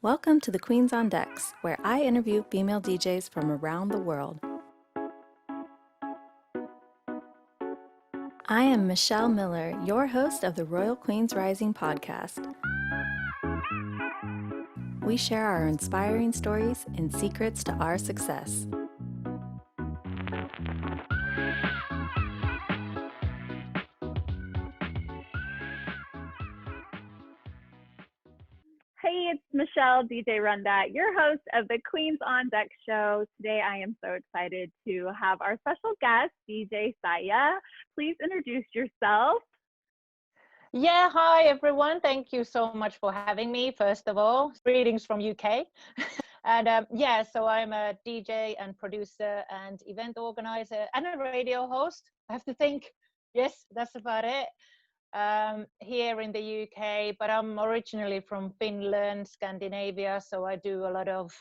Welcome to the Queens on Decks, where I interview female DJs from around the world. I am Michelle Miller, your host of the Royal Queens Rising podcast. We share our inspiring stories and secrets to our success. Hey, it's Michelle, DJ RunDat, your host of the Queens on Deck show. Today, I am so excited to have our special guest, DJ Saya. Please introduce yourself. Yeah, hi everyone. Thank you so much for having me. First of all, greetings from UK. And so I'm a DJ and producer and event organizer and a radio host. I have to think. Yes, that's about it. Here in the UK, but I'm originally from Finland, Scandinavia, so I do a lot of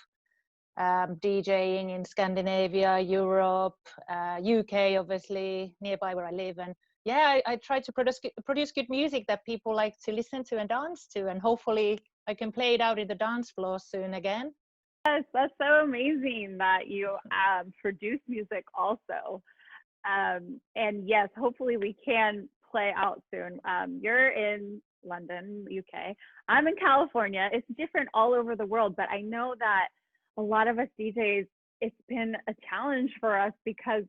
DJing in Scandinavia, Europe, UK, obviously nearby where I live, and yeah, I try to produce good music that people like to listen to and dance to, and hopefully I can play it out in the dance floor soon again. Yes, that's so amazing that you produce music also. And yes, hopefully we can play out soon. You're in London, UK. I'm in California. It's different all over the world, but I know that a lot of us DJs, it's been a challenge for us because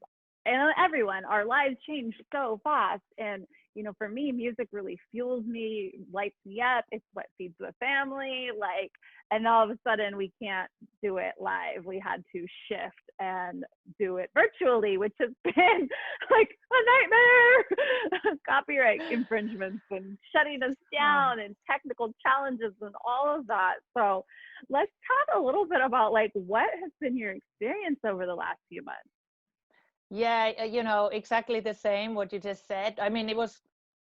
everyone, our lives change so fast. And, you know, for me, music really fuels me, lights me up. It's what feeds the family. And all of a sudden we can't do it live. We had to shift and do it virtually, which has been like a nightmare. Copyright infringements and shutting us down and technical challenges and all of that. So let's talk a little bit about what has been your experience over the last few months. Yeah, exactly the same what you just said. I mean, it was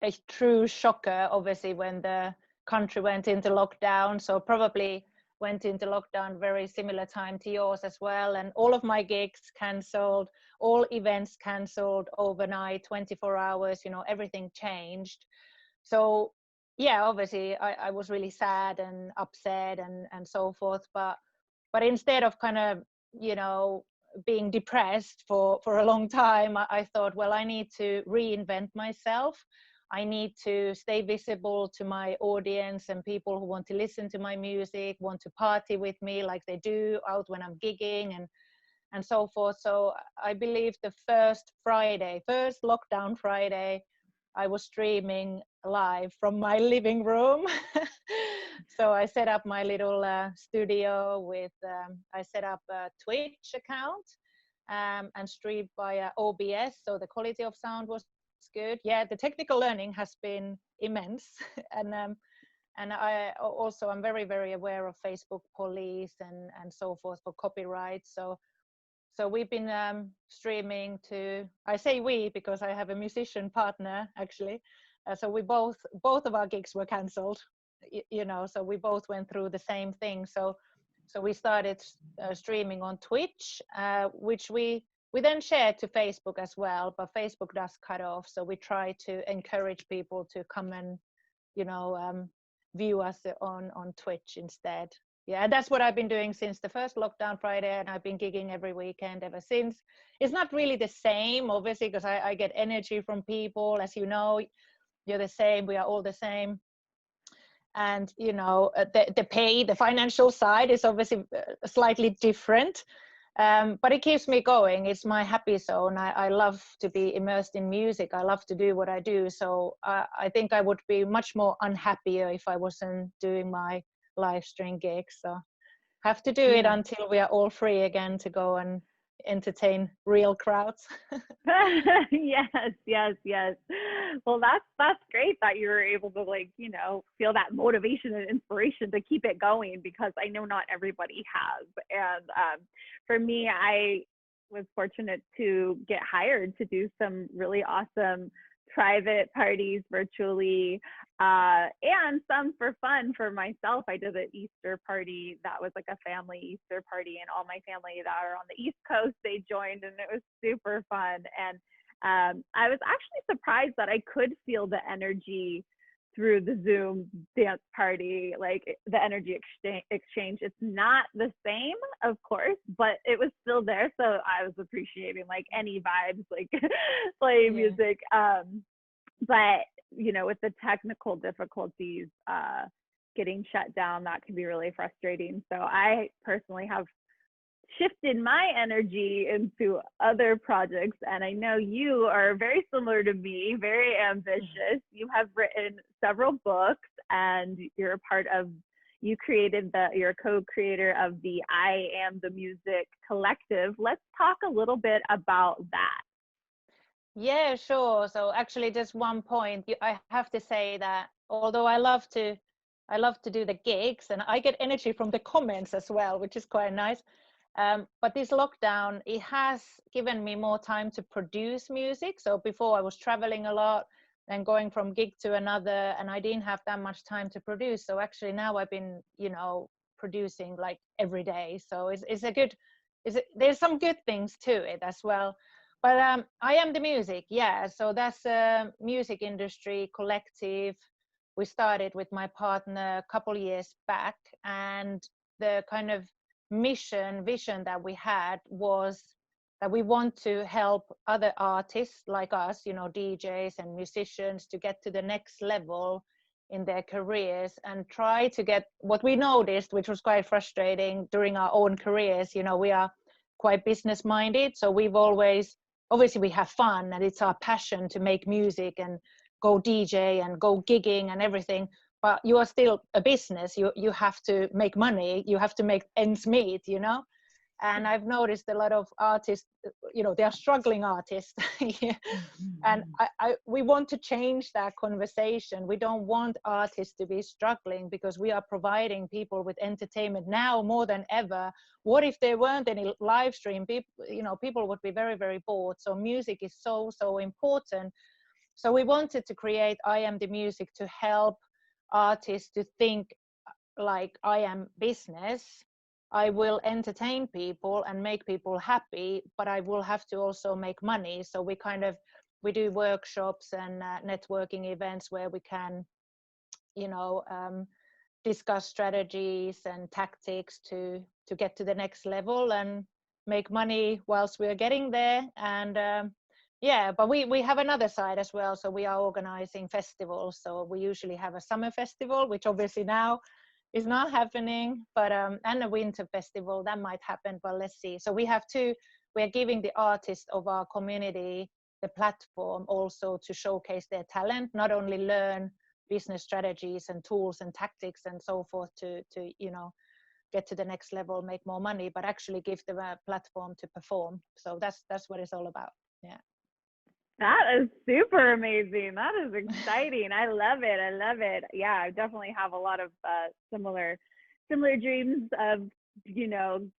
a true shocker, obviously, when the country went into lockdown. So probably went into lockdown very similar time to yours as well. And all of my gigs cancelled, all events cancelled overnight, 24 hours, everything changed. So yeah, obviously I was really sad and upset and so forth. But instead of kind of, being depressed for a long time, I thought, well, I need to reinvent myself. I need to stay visible to my audience and people who want to listen to my music, want to party with me like they do out when I'm gigging and so forth. So I believe the first lockdown Friday, I was streaming live from my living room. So I set up my little studio with, I set up a Twitch account and streamed via OBS. So the quality of sound was good. Yeah, the technical learning has been immense. And I'm very, very aware of Facebook police and so forth for copyright. So we've been streaming to, I say we because I have a musician partner actually. So we both of our gigs were cancelled, so we both went through the same thing. So we started streaming on Twitch, which we then shared to Facebook as well, but Facebook does cut off. So we try to encourage people to come and, view us on Twitch instead. Yeah, that's what I've been doing since the first lockdown Friday, and I've been gigging every weekend ever since. It's not really the same, obviously, because I get energy from people. As you know, you're the same. We are all the same. And, the pay, the financial side is obviously slightly different, but it keeps me going. It's my happy zone. I love to be immersed in music. I love to do what I do. So I think I would be much more unhappier if I wasn't doing my live stream gigs. So have to do it until we are all free again to go and entertain real crowds. Yes. Well, that's great that you were able to feel that motivation and inspiration to keep it going, because I know not everybody has. And for me, I was fortunate to get hired to do some really awesome private parties virtually, and some for fun for myself. I did an Easter party that was like a family Easter party, and all my family that are on the East Coast, they joined, and it was super fun. And I was actually surprised that I could feel the energy through the Zoom dance party, like the energy exchange. It's not the same, of course, but it was still there. So I was appreciating like any vibes, like playing music. But you know, with the technical difficulties, getting shut down, that can be really frustrating. So I personally have shifted my energy into other projects, and I know you are very similar to me, very ambitious. You have written several books, and you're you're a co-creator of the I Am the Music collective. Let's talk a little bit about that. Yeah, sure. So actually, just one point, I have to say that although I love to do the gigs, and I get energy from the comments as well, which is quite nice. But this lockdown, it has given me more time to produce music. So before I was traveling a lot and going from gig to another, and I didn't have that much time to produce. So actually now I've been, producing like every day. So there's some good things to it as well. But I Am the Music, yeah. So that's a music industry collective. We started with my partner a couple years back, and the kind of vision that we had was that we want to help other artists like us, DJs and musicians, to get to the next level in their careers and try to get what we noticed, which was quite frustrating during our own careers. We are quite business minded, so we've obviously we have fun, and it's our passion to make music and go DJ and go gigging and everything. But you are still a business. You have to make money. You have to make ends meet, And I've noticed a lot of artists, they are struggling artists. And we want to change that conversation. We don't want artists to be struggling, because we are providing people with entertainment now more than ever. What if there weren't any live stream? People would be very, very bored. So music is so, so important. So we wanted to create I Am the Music to help artists to think like, I am business. I will entertain people and make people happy, but I will have to also make money. So we do workshops and networking events where we can, discuss strategies and tactics to get to the next level and make money whilst we're getting there. And but we have another side as well. So we are organizing festivals. So we usually have a summer festival, which obviously now is not happening, but and a winter festival that might happen, but let's see. So we are giving the artists of our community the platform also to showcase their talent, not only learn business strategies and tools and tactics and so forth to get to the next level, make more money, but actually give them a platform to perform. So that's what it's all about. Yeah. That is super amazing. That is exciting. I love it. I love it. Yeah, I definitely have a lot of similar dreams of,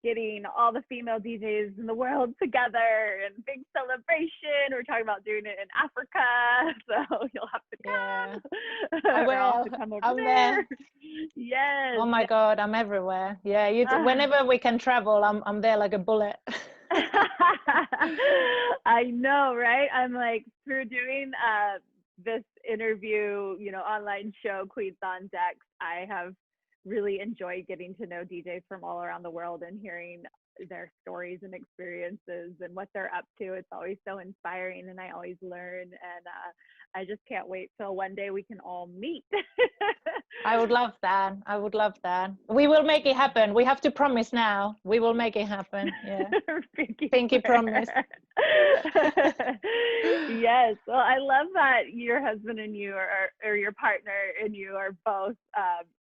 getting all the female DJs in the world together and big celebration. We're talking about doing it in Africa, so you'll have to come. Yeah. I will. I'll have to come over I'm there. there. Yes. Oh my God, I'm everywhere. Yeah, whenever we can travel, I'm there like a bullet. I know, right? I'm like, through doing this interview, online show, Queens on Decks, I have really enjoyed getting to know DJs from all around the world and hearing their stories and experiences and what they're up to. It's always so inspiring, and I always learn, and I just can't wait till one day we can all meet. I would love that. We will make it happen. We have to promise now. We will make it happen. Yeah. Pinky promise. Yes. Well, I love that your husband and you or your partner and you are both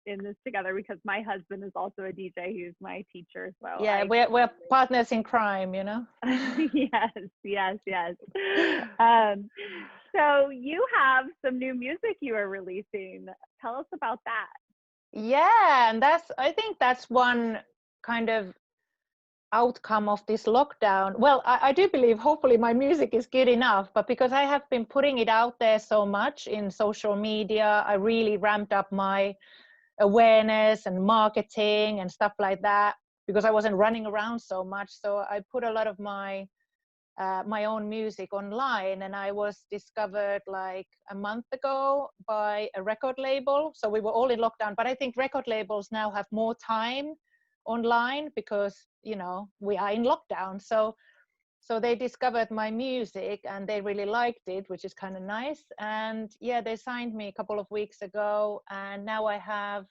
in this together, because my husband is also a DJ. He's my teacher as well. Yeah, we're partners in crime, Yes. So you have some new music you are releasing. Tell us about that. Yeah, and I think that's one kind of outcome of this lockdown. Well, I do believe hopefully my music is good enough, but because I have been putting it out there so much in social media, I really ramped up my awareness and marketing and stuff like that, because I wasn't running around so much. So I put a lot of my my own music online, and I was discovered like a month ago by a record label. So we were all in lockdown, but I think record labels now have more time online because, you know, we are in lockdown. So they discovered my music and they really liked it, which is kind of nice. And yeah, they signed me a couple of weeks ago, and now I have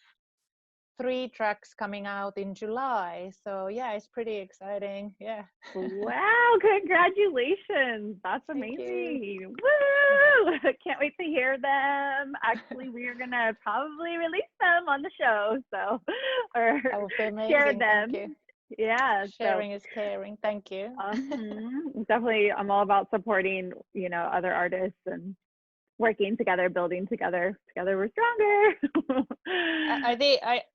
3 tracks coming out in July. So yeah, it's pretty exciting. Yeah. Wow, congratulations. That's Thank you. amazing. Woo! Can't wait to hear them. Actually, we are going to probably release them on the show. So, or That would be share amazing. them. Thank you. Yeah. So, Sharing is caring. Thank you. definitely, I'm all about supporting, you know, other artists and working together, building together. Together, we're stronger.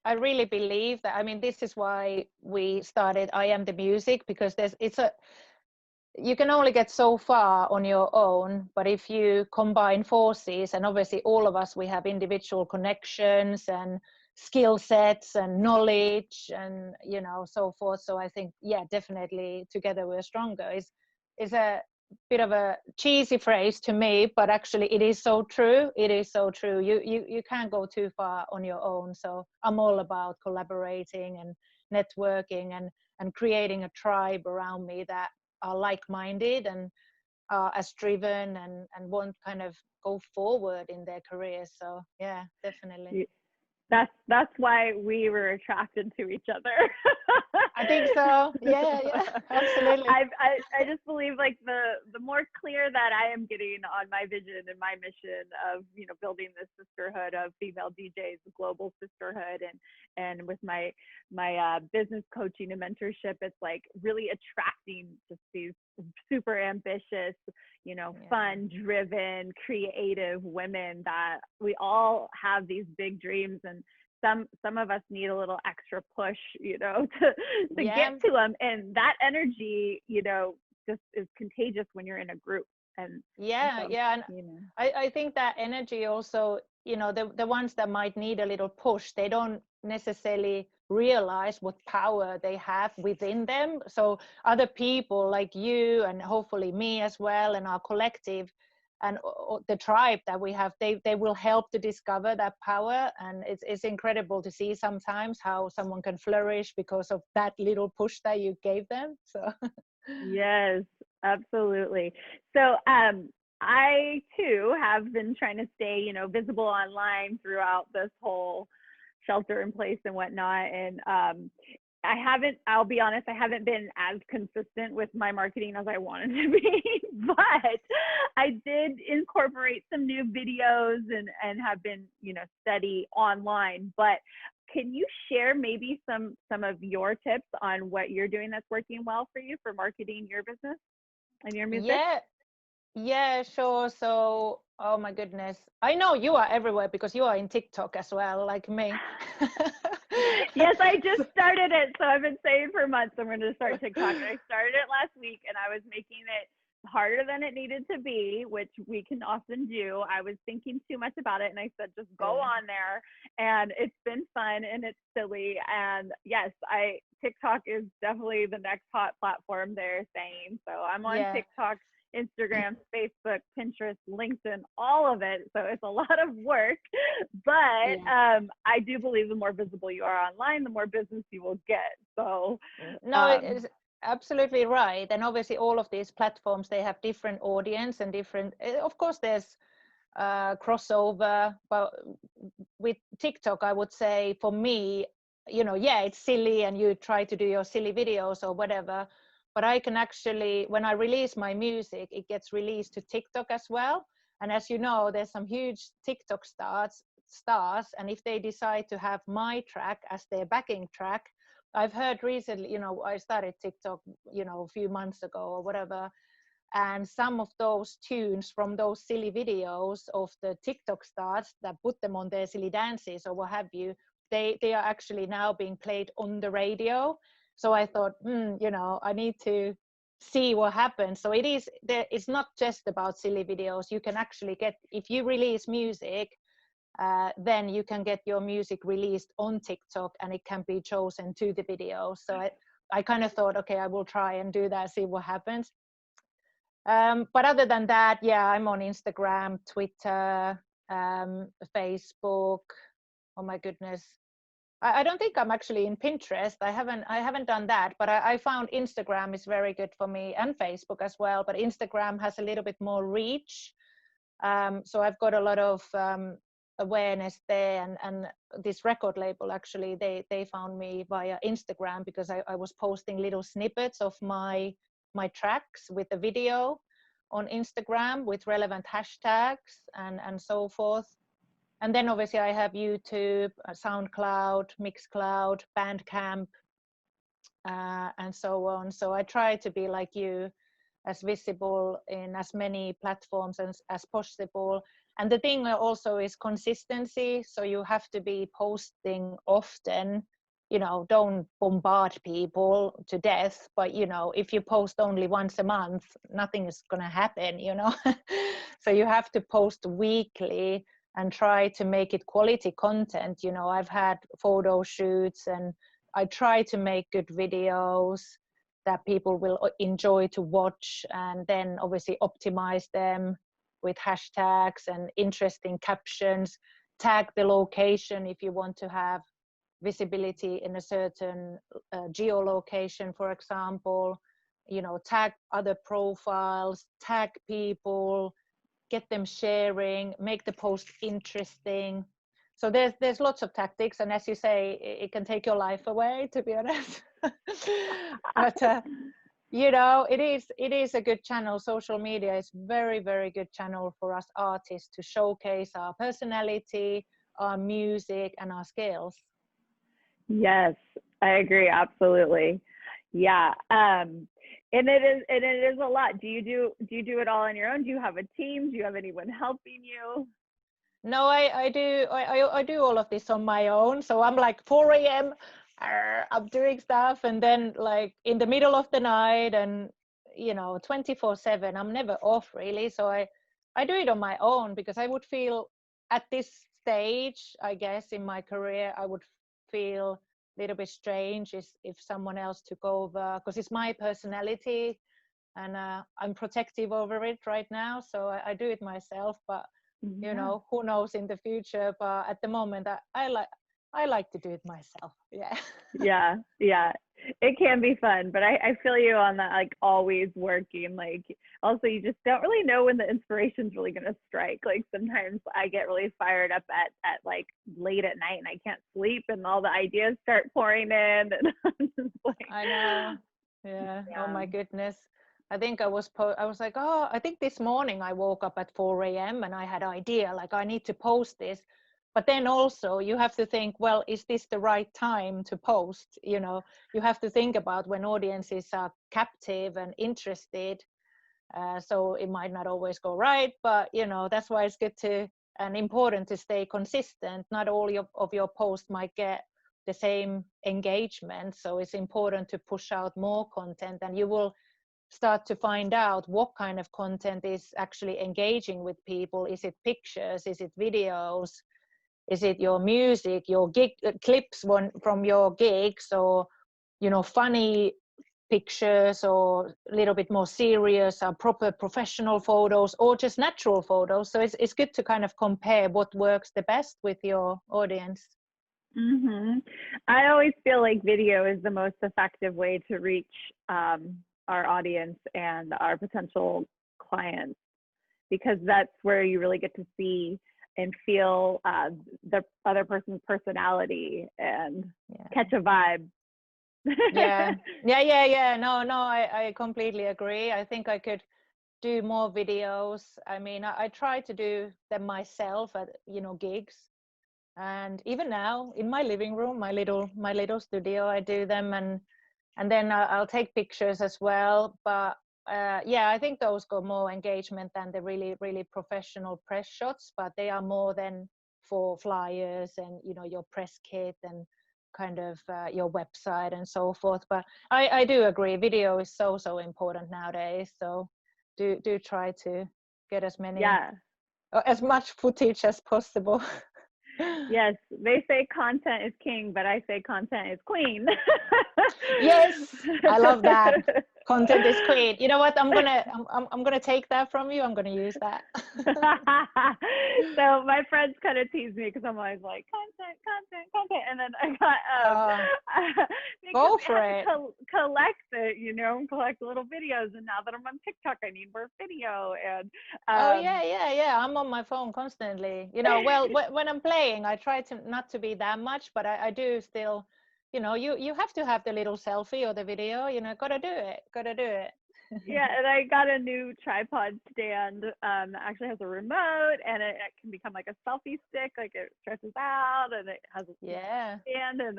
I really believe that. I mean, this is why we started I Am the Music, because you can only get so far on your own, but if you combine forces, and obviously all of us, we have individual connections and skill sets and knowledge and, you know, so forth. So I think, yeah, definitely together we're stronger is a bit of a cheesy phrase to me, but actually it is so true. It is so true. You can't go too far on your own. So I'm all about collaborating and networking and creating a tribe around me that are like-minded and are as driven and want kind of go forward in their careers. So yeah, definitely. That's why we were attracted to each other. I think so. Yeah, absolutely. I just believe like the more clear that I am getting on my vision and my mission of, you know, building this sisterhood of female DJs, global sisterhood, and with my business coaching and mentorship, it's like really attracting just these super ambitious, you know, fun, driven, creative women that we all have these big dreams, and some of us need a little extra push, you know, to get to them. And that energy, you know, just is contagious when you're in a group. And so, and you know. I think that energy also, you know, the ones that might need a little push, they don't necessarily realize what power they have within them. So other people like you and hopefully me as well, and our collective and the tribe that we have, they will help to discover that power. And it's incredible to see sometimes how someone can flourish because of that little push that you gave them. So Yes, absolutely. So I too have been trying to stay, you know, visible online throughout this whole shelter in place and whatnot. And I'll be honest, I haven't been as consistent with my marketing as I wanted to be, but I did incorporate some new videos and have been, you know, steady online. But can you share maybe some of your tips on what you're doing that's working well for you for marketing your business and your music? Yeah, sure. So, oh my goodness, I know you are everywhere because you are in TikTok as well, like me. Yes, I just started it. So I've been saying for months I'm going to start TikTok. And I started it last week and I was making it harder than it needed to be, which we can often do. I was thinking too much about it and I said, just go on there. And it's been fun and it's silly. And yes, TikTok is definitely the next hot platform they're saying. So I'm on TikTok, Instagram, Facebook, Pinterest, LinkedIn, all of it. So it's a lot of work, but I do believe the more visible you are online, the more business you will get. So no, it's absolutely right. And obviously all of these platforms, they have different audience and different, of course there's crossover, but with TikTok, I would say for me, you know, it's silly and you try to do your silly videos or whatever. But I can actually, when I release my music, it gets released to TikTok as well. And as you know, there's some huge TikTok stars. And if they decide to have my track as their backing track, I've heard recently, you know, I started TikTok, you know, a few months ago or whatever. And some of those tunes from those silly videos of the TikTok stars that put them on their silly dances or what have you, they are actually now being played on the radio. So I thought, you know, I need to see what happens. So it's not just about silly videos. You can actually get, if you release music, then you can get your music released on TikTok and it can be chosen to the video. So I kind of thought, okay, I will try and do that, see what happens. But other than that, yeah, I'm on Instagram, Twitter, Facebook. Oh my goodness. I don't think I'm actually in Pinterest. I haven't done that, but I found Instagram is very good for me, and Facebook as well. But Instagram has a little bit more reach. So I've got a lot of awareness there, and this record label, actually, they found me via Instagram because I was posting little snippets of my tracks with a video on Instagram with relevant hashtags and so forth. And then obviously I have YouTube, SoundCloud, Mixcloud, Bandcamp, and so on. So I try to be like you, as visible in as many platforms as possible. And the thing also is consistency. So you have to be posting often. You know, don't bombard people to death, but you know, if you post only once a month, nothing is going to happen, you know. So you have to post weekly and try to make it quality content. You know, I've had photo shoots and I try to make good videos that people will enjoy to watch, and then obviously optimize them with hashtags and interesting captions. Tag the location if you want to have visibility in a certain geolocation, for example. You know, tag other profiles, tag people, get them sharing, make the post interesting. So there's lots of tactics, and as you say, it can take your life away, to be honest. But you know, it is a good channel. Social media is very, very good channel for us artists to showcase our personality, our music, and our skills. Yes, I agree, absolutely. Yeah. And it is a lot. Do you do it all on your own? Do you have a team? Do you have anyone helping you? No, I do all of this on my own. So I'm like 4 a.m. I'm doing stuff, and then like in the middle of the night, and you know, 24/7. I'm never off really. So I do it on my own because I would feel at this stage, I guess, in my career, I would feel a little bit strange if someone else took over, because it's my personality, and I'm protective over it right now. So I do it myself, but you know, who knows in the future. But at the moment, I like to do it myself. Yeah. Yeah, it can be fun, but I feel you on that, like always working. Like also, you just don't really know when the inspiration's really gonna strike. Like sometimes I get really fired up at like late at night and I can't sleep, and all the ideas start pouring in, and I'm just like, I know. Yeah. Oh my goodness. I think I was like, oh, I think this morning I woke up at 4 a.m. and I had an idea, like I need to post this. But then also you have to think, well, is this the right time to post? You know, you have to think about when audiences are captive and interested. So it might not always go right, but you know, that's why it's good to and important to stay consistent. Not all of your posts might get the same engagement. So it's important to push out more content, and you will start to find out what kind of content is actually engaging with people. Is it pictures? Is it videos? Is it your music, your gig clips from your gigs, or you know, funny pictures, or a little bit more serious, proper professional photos, or just natural photos? So it's good to kind of compare what works the best with your audience. I always feel like video is the most effective way to reach our audience and our potential clients, because that's where you really get to see and feel the other person's personality and catch a vibe. Yeah. No, I completely agree. I think I could do more videos. I mean, I try to do them myself at, you know, gigs, and even now in my living room, my little studio, I do them, and then I'll take pictures as well. But yeah, I think those got more engagement than the really professional press shots, but they are more than for flyers and, you know, your press kit and kind of your website and so forth. But I do agree, video is so important nowadays. So do try to get as many as much footage as possible. Yes, they say content is king, but I say content is queen. Yes, I love that. Content is queen. You know what? I'm gonna take that from you. I'm gonna use that. So my friends kind of tease me because I'm always like content, and then I got because Go I for had it. to collect it, collect little videos, and now that I'm on TikTok, I need more video, and Oh yeah. I'm on my phone constantly. Well, when I'm playing, I try to not to be that much, but I do still. You have to have the little selfie or the video. Gotta do it. Gotta do it. yeah, and I got a new tripod stand that actually has a remote, and it can become like a selfie stick, like it stretches out, and it has a Yeah. stand, and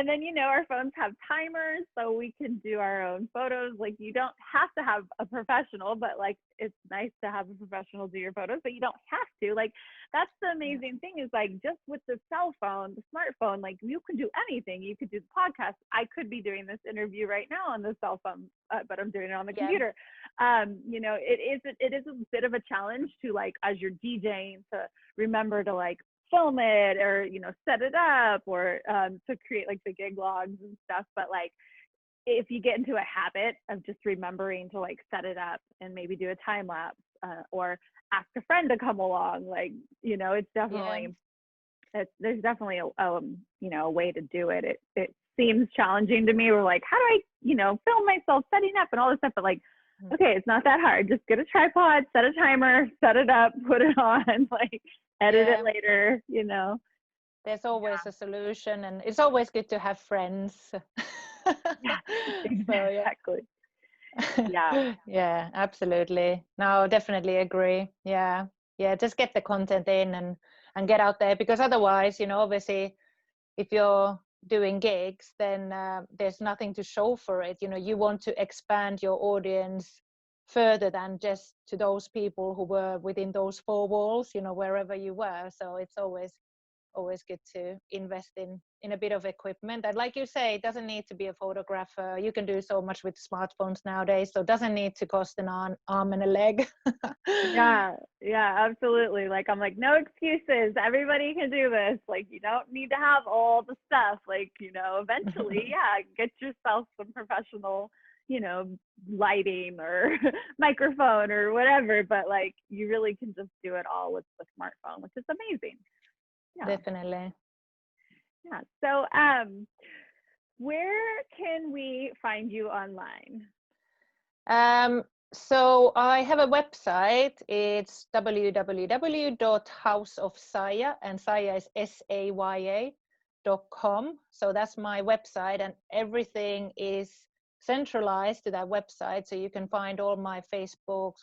then our phones have timers, so we can do our own photos. Like you don't have to have a professional, but like it's nice to have a professional do your photos, but you don't have to. Like that's the amazing thing is like just with the cell phone, the smartphone, like you can do anything. You could do the podcast. I could be doing this interview right now on the cell phone, but I'm doing it on the Yeah. computer. It is a bit of a challenge to like as you're DJing to remember to like film it or set it up or to create like the gig logs and stuff. But like if you get into a habit of just remembering to like set it up and maybe do a time lapse or ask a friend to come along, like it's definitely there's definitely a way to do it. It seems challenging to me. We're like, how do I film myself setting up and all this stuff, but like okay, it's not that hard. Just get a tripod, set a timer, set it up, put it on, like edit it later, There's always a solution, and it's always good to have friends. Yeah, So exactly. Yeah. Yeah, absolutely. No, definitely agree. Yeah. Just get the content in and get out there, because otherwise, obviously, if you're doing gigs, then there's nothing to show for it. You want to expand your audience further than just to those people who were within those four walls, wherever you were. So it's always good to invest in a bit of equipment. And like you say, it doesn't need to be a photographer. You can do so much with smartphones nowadays, so it doesn't need to cost an arm and a leg. Yeah, absolutely. Like I'm like, no excuses. Everybody can do this. Like you don't need to have all the stuff. Like, eventually, get yourself some professional, lighting or microphone or whatever. But like you really can just do it all with the smartphone, which is amazing. Yeah. Definitely. Yeah. So where can we find you online? So I have a website. It's www.houseofsaya, and Saya is saya.com. So that's my website, and everything is centralized to that website. So you can find all my Facebook,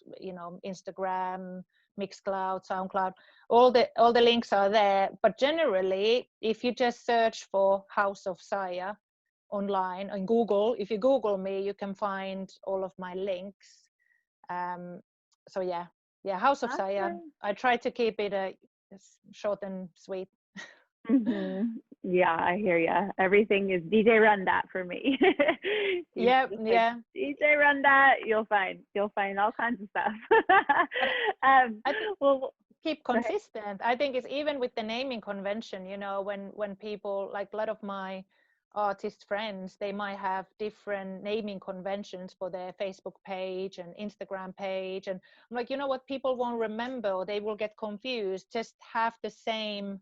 Instagram, Mixcloud, SoundCloud. All the links are there. But generally, if you just search for House of Saya online on Google, if you Google me, you can find all of my links. So House of Saya. I try to keep it short and sweet. Mm-hmm. Yeah, I hear ya. Everything is DJ RunDat for me. Yeah. DJ RunDat, you'll find all kinds of stuff. I think keep consistent. I think it's even with the naming convention. When people, like a lot of my artist friends, they might have different naming conventions for their Facebook page and Instagram page, and I'm like, what, people won't remember or they will get confused. Just have the same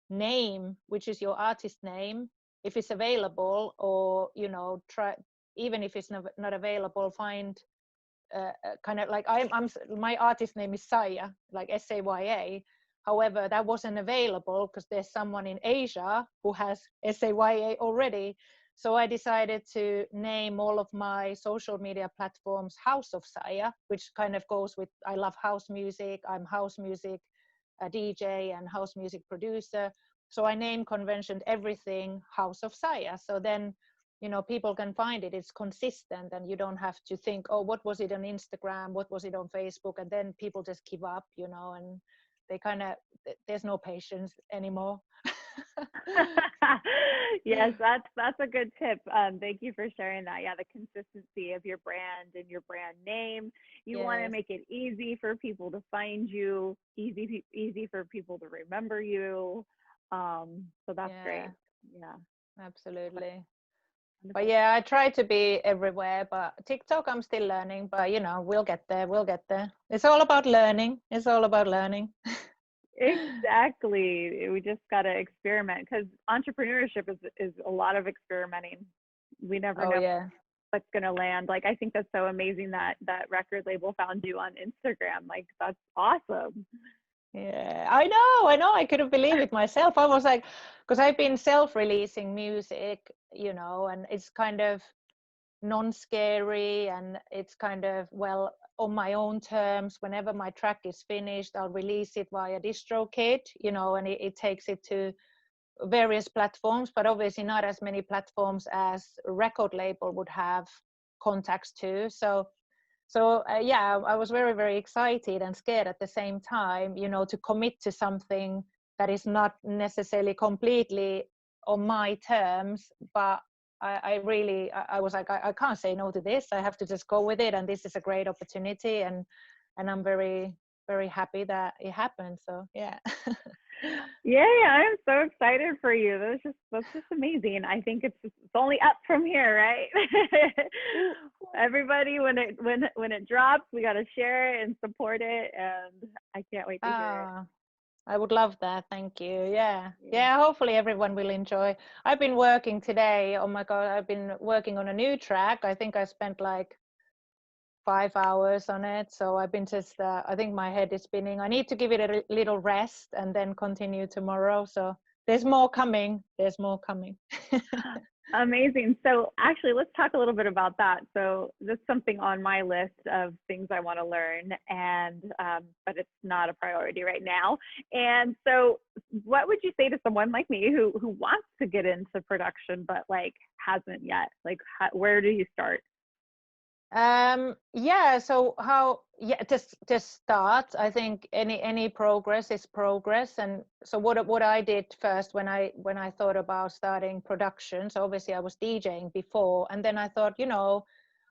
name, which is your artist name, if it's available, or try, even if it's not available, find kind of like I'm my artist name is Saya, like Saya. However, that wasn't available because there's someone in Asia who has Saya already. So I decided to name all of my social media platforms House of Saya, which kind of goes with, I love house music. I'm house music DJ and house music producer. So I name conventioned everything House of Saya. So then, people can find it. It's consistent, and you don't have to think, oh, what was it on Instagram? What was it on Facebook? And then people just give up, and they there's no patience anymore. Yes, that's a good tip. Thank you for sharing that. Yeah, the consistency of your brand and your brand name. You want to make it easy for people to find you, easy for people to remember you. So that's great. Yeah, absolutely. But yeah, I try to be everywhere, but TikTok I'm still learning, but we'll get there. We'll get there. It's all about learning. It's all about learning. Exactly. We just got to experiment because entrepreneurship is a lot of experimenting. We never Oh know yeah. what's going to land. Like, I think that's so amazing that that record label found you on Instagram. Like, that's awesome. Yeah, I know. I couldn't believe it myself. I was like, because I've been self-releasing music, and it's kind of non-scary and it's kind of, well, on my own terms. Whenever my track is finished, I'll release it via DistroKid, and it takes it to various platforms, but obviously not as many platforms as a record label would have contacts to. So yeah, I was very, very excited and scared at the same time, to commit to something that is not necessarily completely on my terms, but I was like, I can't say no to this. I have to just go with it, and this is a great opportunity, and I'm very, very happy that it happened. So yeah. Yeah, I'm so excited for you. That's just amazing. I think it's only up from here, right? Everybody, when it drops, we got to share it and support it, and I can't wait to hear it. I would love that. Thank you. Yeah. Yeah. Yeah. Hopefully everyone will enjoy. I've been working today. Oh my God. I've been working on a new track. I think I spent like 5 hours on it. So I've been just, I think my head is spinning. I need to give it a little rest and then continue tomorrow. So there's more coming. There's more coming. Amazing. So actually, let's talk a little bit about that. So this is something on my list of things I want to learn, and but it's not a priority right now. And so, what would you say to someone like me who wants to get into production but like hasn't yet? Like, where do you start? Yeah, so just start. I think any progress is progress. And so what I did first when I thought about starting production, so obviously I was DJing before, and then I thought,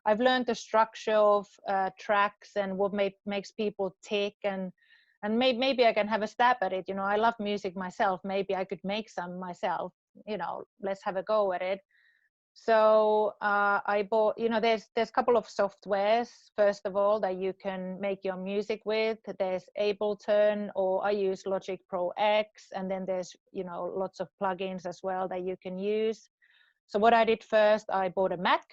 I've learned the structure of tracks and what makes people tick, and maybe I can have a stab at it. I love music myself. Maybe I could make some myself. Let's have a go at it. So I bought, there's a couple of softwares, first of all, that you can make your music with. There's Ableton, or I use Logic Pro X, and then there's, lots of plugins as well that you can use. So what I did first, I bought a Mac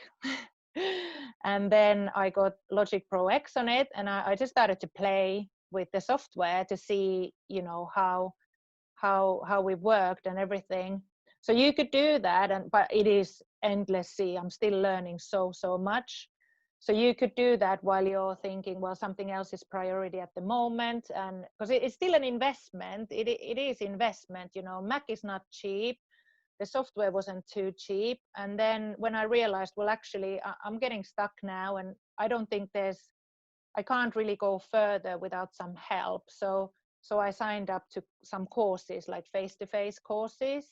and then I got Logic Pro X on it, and I just started to play with the software to see, how we worked and everything. So you could do that, but it is endless sea. I'm still learning so much. So you could do that while you're thinking, well, something else is priority at the moment, and because it's still an investment. It is investment. Mac is not cheap. The software wasn't too cheap. And then when I realized, well, actually I'm getting stuck now, and I don't think I can't really go further without some help. So I signed up to some courses, like face-to-face courses,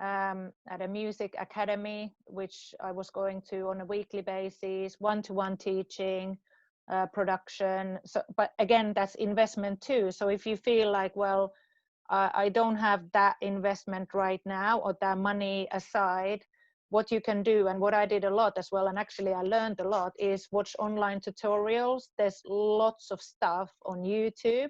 at a music academy, which I was going to on a weekly basis, one-to-one teaching, production. So, but again, that's investment too. So if you feel like, well, I don't have that investment right now, or that money aside, what you can do, and what I did a lot as well, and actually I learned a lot, is watch online tutorials. There's lots of stuff on YouTube.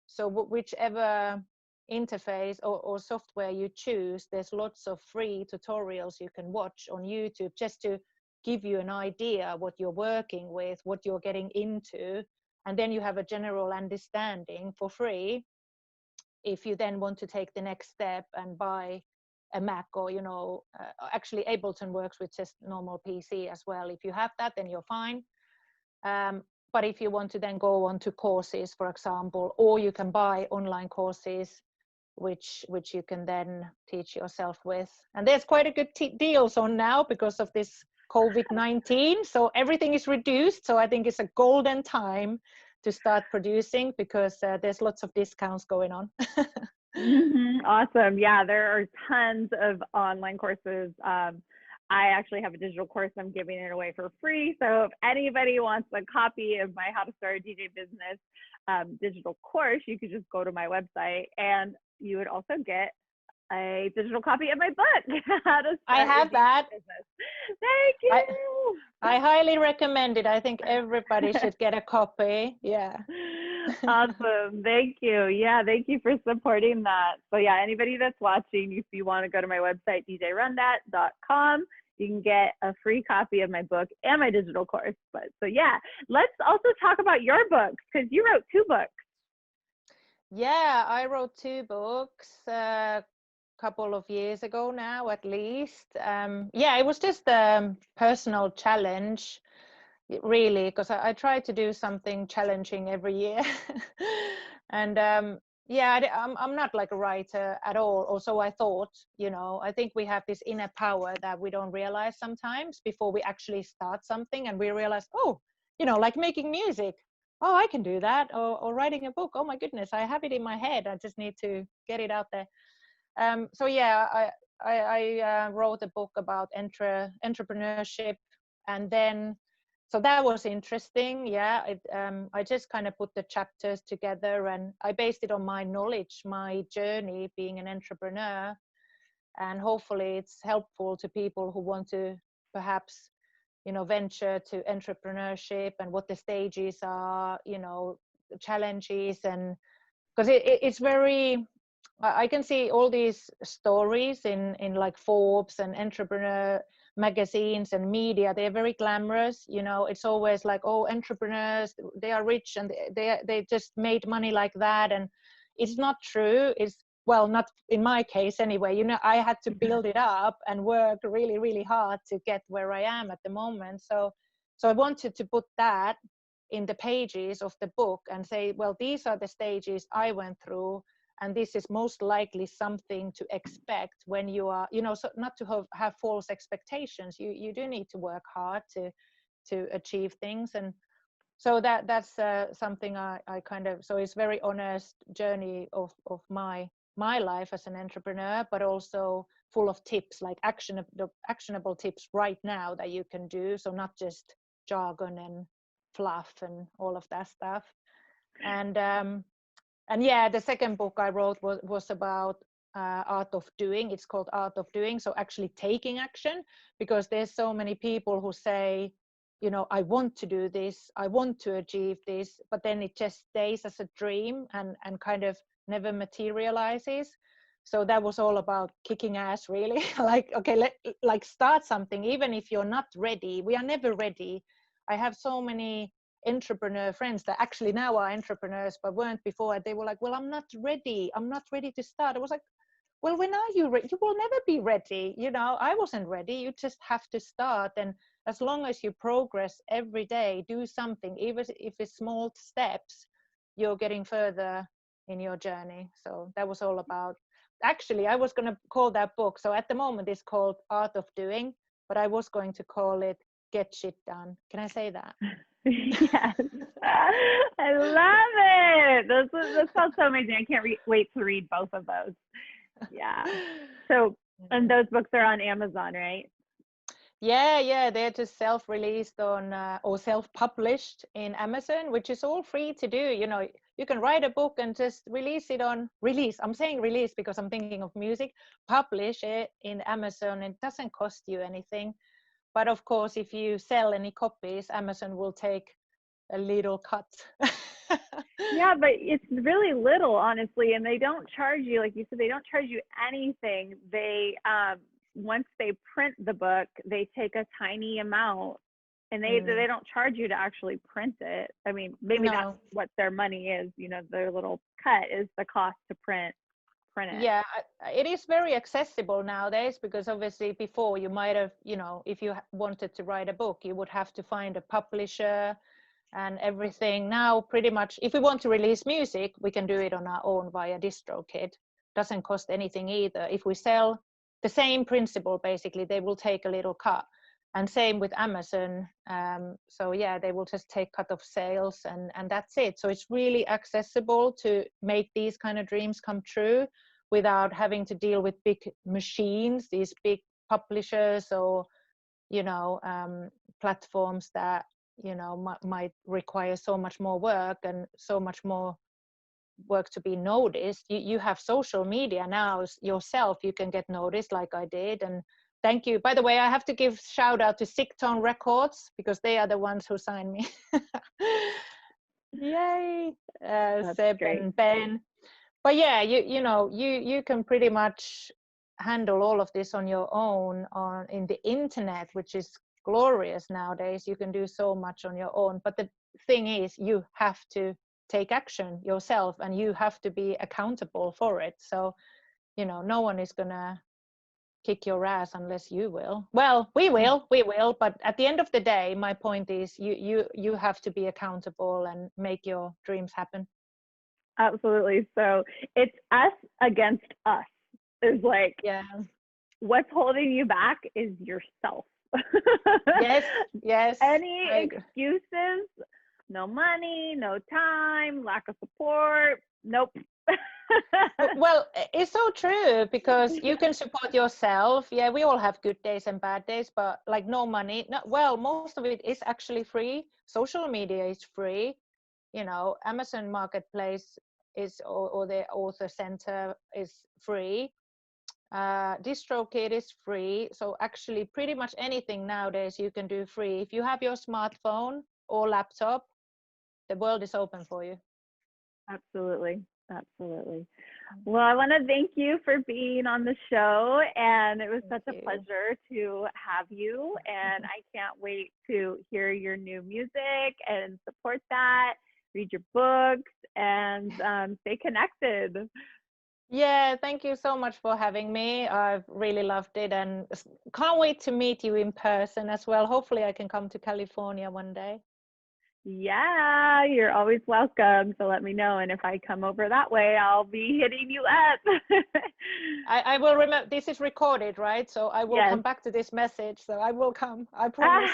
So whichever interface or software you choose, there's lots of free tutorials you can watch on YouTube, just to give you an idea what you're working with, what you're getting into, and then you have a general understanding for free if you then want to take the next step and buy a Mac, or actually Ableton works with just normal PC as well. If you have that, then you're fine. But if you want to then go on to courses, for example, or you can buy online courses, which you can then teach yourself with. And there's quite a good deals on now because of this COVID-19. So everything is reduced. So I think it's a golden time to start producing, because there's lots of discounts going on. Awesome. Yeah, there are tons of online courses. I actually have a digital course. I'm giving it away for free. So if anybody wants a copy of my How to Start a DJ Business digital course, you could just go to my website, and you would also get a digital copy of my book, How to I Start Your have that. Business. Thank you. I highly recommend it. I think everybody should get a copy. Yeah. Awesome. Thank you. Yeah, thank you for supporting that. So yeah, anybody that's watching, if you want to go to my website, djrundat.com, you can get a free copy of my book and my digital course. But so yeah, let's also talk about your books, because you wrote 2 books. Yeah, I wrote 2 books a couple of years ago now, at least. Yeah, it was just a personal challenge, really, because I try to do something challenging every year. And yeah, I'm not like a writer at all, or so I thought. I think we have this inner power that we don't realize sometimes before we actually start something, and we realize, oh, like making music. Oh, I can do that. Or writing a book. Oh my goodness, I have it in my head. I just need to get it out there. So yeah, I wrote a book about entrepreneurship, and then so that was interesting. Yeah, I just kind of put the chapters together, and I based it on my knowledge, my journey being an entrepreneur, and hopefully it's helpful to people who want to perhaps venture to entrepreneurship, and what the stages are, the challenges, and because it's very, I can see all these stories in like Forbes and entrepreneur magazines and media. They're very glamorous. It's always like, oh, entrepreneurs, they are rich and they just made money like that. And it's not true. It's, well, not in my case anyway. I had to build it up and work really, really hard to get where I am at the moment. So I wanted to put that in the pages of the book and say, well, these are the stages I went through, and this is most likely something to expect when you are, so not to have false expectations. You do need to work hard to achieve things. And so that's something I kind of, so it's very honest journey of my life as an entrepreneur, but also full of tips, like actionable tips right now that you can do. So not just jargon and fluff and all of that stuff. And yeah, the second book I wrote was about art of doing. It's called Art of Doing. So actually taking action, because there's so many people who say, I want to do this, I want to achieve this, but then it just stays as a dream and kind of never materializes. So that was all about kicking ass, really. Like, okay, like start something, even if you're not ready. We are never ready. I have so many entrepreneur friends that actually now are entrepreneurs but weren't before. They were like, well, I'm not ready to start. I was like, well, when are you ready? You will never be ready. I wasn't ready. You just have to start. And as long as you progress every day, do something, even if it's small steps, you're getting further in your journey. So that was all about, actually, I was going to call that book, so at the moment it's called Art of Doing, but I was going to call it Get Shit Done. Can I say that? Yes. I love it. That sounds so amazing. I can't wait to read both of those. Yeah. So, and those books are on Amazon, right? Yeah, they're just self-released on or self-published in Amazon, which is all free to do. You can write a book and just release it on release. I'm saying release because I'm thinking of music. Publish it in Amazon. It doesn't cost you anything. But of course, if you sell any copies, Amazon will take a little cut. Yeah, but it's really little, honestly, and they don't charge you, like you said, they don't charge you anything. They once they print the book, they take a tiny amount, and they don't charge you to actually print it. I mean, maybe that's what their money is. Their little cut is the cost to print it. Yeah, it is very accessible nowadays, because obviously before you might have, if you wanted to write a book, you would have to find a publisher and everything. Now pretty much, if we want to release music, we can do it on our own via DistroKid. Doesn't cost anything either. If we sell, the same principle, basically, they will take a little cut. And same with Amazon. So yeah, they will just take cut of sales, and that's it. So it's really accessible to make these kind of dreams come true without having to deal with big machines, these big publishers, or platforms that might require so much more work and so much more work to be noticed. You have social media now yourself. You can get noticed like I did. And thank you. By the way, I have to give shout out to Sick Tone Records because they are the ones who signed me. Yay. Seb great. and Ben. But yeah, you can pretty much handle all of this on your own in the internet, which is glorious nowadays. You can do so much on your own. But the thing is, you have to take action yourself and you have to be accountable for it. So, no one is gonna kick your ass unless you will. Well, we will, but at the end of the day, my point is you have to be accountable and make your dreams happen. Absolutely. So it's us against us. Is like, yeah, what's holding you back is yourself. Yes. Any excuses? No money, no time, lack of support. Nope. Well, it's so true because you can support yourself. Yeah, we all have good days and bad days, but like no money. Most of it is actually free. Social media is free. Amazon Marketplace is or the Author Center is free. DistroKid is free. So actually pretty much anything nowadays you can do free. If you have your smartphone or laptop, the world is open for you. Absolutely. Well, I want to thank you for being on the show, and it was such a pleasure to have you, and I can't wait to hear your new music and support that, read your books, and stay connected. Yeah, thank you so much for having me. I've really loved it and can't wait to meet you in person as well. Hopefully I can come to California one day. Yeah, you're always welcome. So let me know. And if I come over that way, I'll be hitting you up. I will remember, this is recorded, right? So I will come back to this message. So I will come, I promise.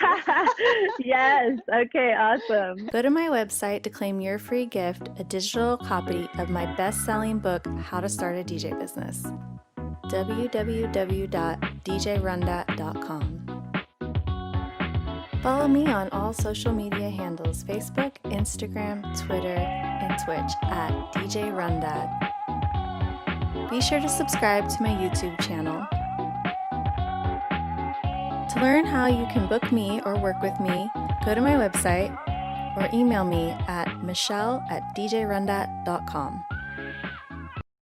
Yes. Okay, awesome. Go to my website to claim your free gift, a digital copy of my best-selling book, How to Start a DJ Business. www.djrundat.com. Follow me on all social media handles, Facebook, Instagram, Twitter, and Twitch at DJ RunDat. Be sure to subscribe to my YouTube channel. To learn how you can book me or work with me, go to my website or email me at michelle@djrundat.com.